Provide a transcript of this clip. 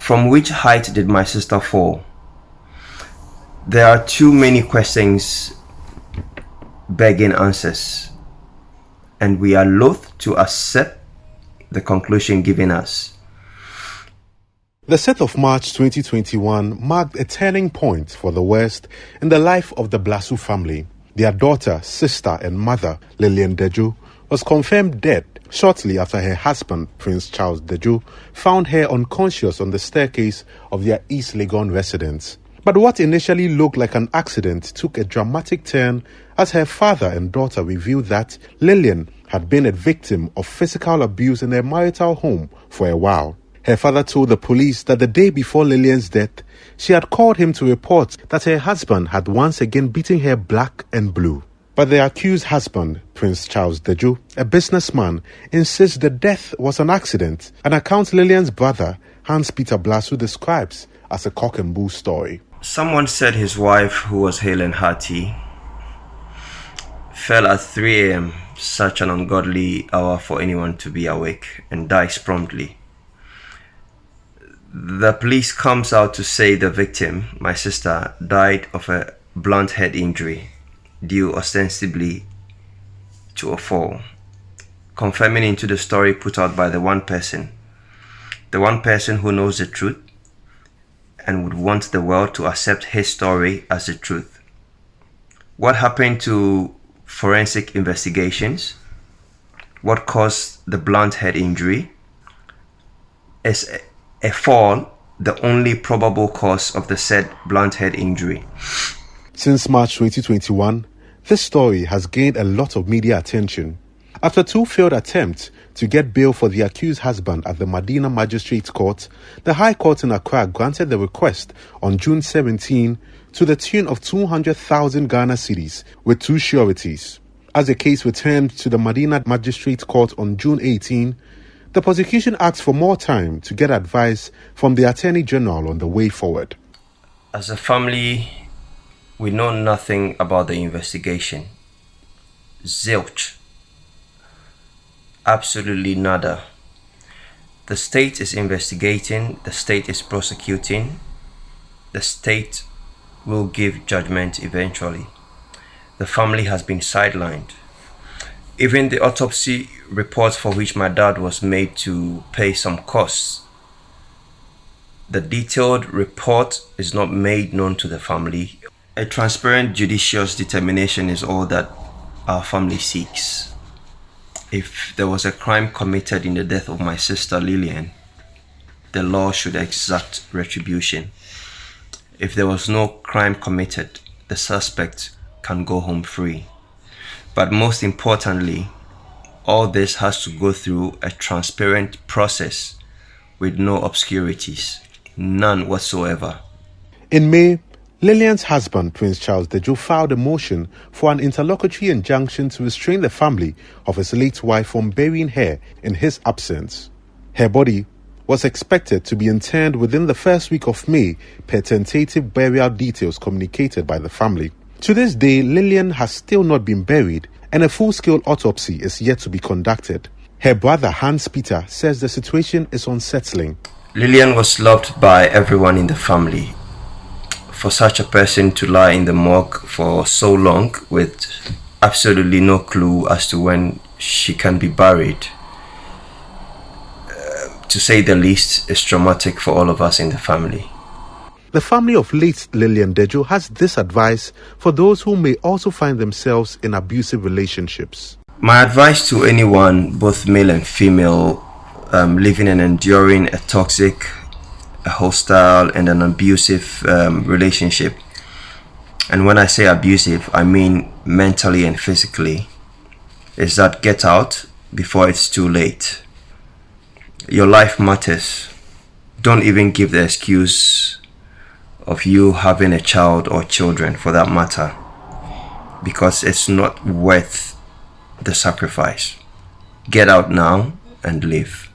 From which height did my sister fall? There are too many questions begging answers, and we are loath to accept the conclusion given us. The 7th of March 2021 marked a turning point for the West in the life of the Blasu family. Their daughter, sister, and mother, Lilian Dejoe, was confirmed dead shortly after her husband, Prince Charles Dejoe, found her unconscious on the staircase of their East Legon residence. But what initially looked like an accident took a dramatic turn as her father and daughter revealed that Lilian had been a victim of physical abuse in her marital home for a while. Her father told the police that the day before Lilian's death, she had called him to report that her husband had once again beaten her black and blue. But the accused husband, Prince Charles Dejoe, a businessman, insists the death was an accident, an account Lilian's brother, Hans-Peter Blasu, describes as a cock and bull story. Someone said his wife, who was hale and hearty, fell at 3 a.m., such an ungodly hour for anyone to be awake, and dies promptly. The police comes out to say the victim, my sister, died of a blunt head injury due ostensibly to a fall, confirming into the story put out by the one person who knows the truth and would want the world to accept his story as the truth. What happened to forensic investigations? What caused the blunt head injury? Is a fall the only probable cause of the said blunt head injury? Since March 2021, this story has gained a lot of media attention. After 2 failed attempts to get bail for the accused husband at the Medina Magistrates Court, the High Court in Accra granted the request on June 17 to the tune of 200,000 Ghana cedis with 2 sureties. As the case returned to the Medina Magistrates Court on June 18, the prosecution asked for more time to get advice from the Attorney General on the way forward. As a family, we know nothing about the investigation. Zilch. Absolutely nada. The state is investigating, the state is prosecuting, the state will give judgment eventually. The family has been sidelined. Even the autopsy reports for which my dad was made to pay some costs, the detailed report is not made known to the family. A transparent judicious determination is all that our family seeks. If there was a crime committed in the death of my sister Lilian, the law should exact retribution. If there was no crime committed, the suspect can go home free. But most importantly, all this has to go through a transparent process with no obscurities, none whatsoever. In May, Lilian's husband, Prince Charles Dejoe, filed a motion for an interlocutory injunction to restrain the family of his late wife from burying her in his absence. Her body was expected to be interred within the first week of May per tentative burial details communicated by the family. To this day, Lilian has still not been buried, and a full-scale autopsy is yet to be conducted. Her brother, Hans-Peter, says the situation is unsettling. Lilian was loved by everyone in the family. For such a person to lie in the morgue for so long with absolutely no clue as to when she can be buried, to say the least, is traumatic for all of us in the family. The family of late Lilian Dejoe has this advice for those who may also find themselves in abusive relationships. My advice to anyone, both male and female, living and enduring a toxic, a hostile and an abusive relationship, and when I say abusive, I mean mentally and physically, is that get out before it's too late. Your life matters. Don't even give the excuse of you having a child or children for that matter, because it's not worth the sacrifice. Get out now and live.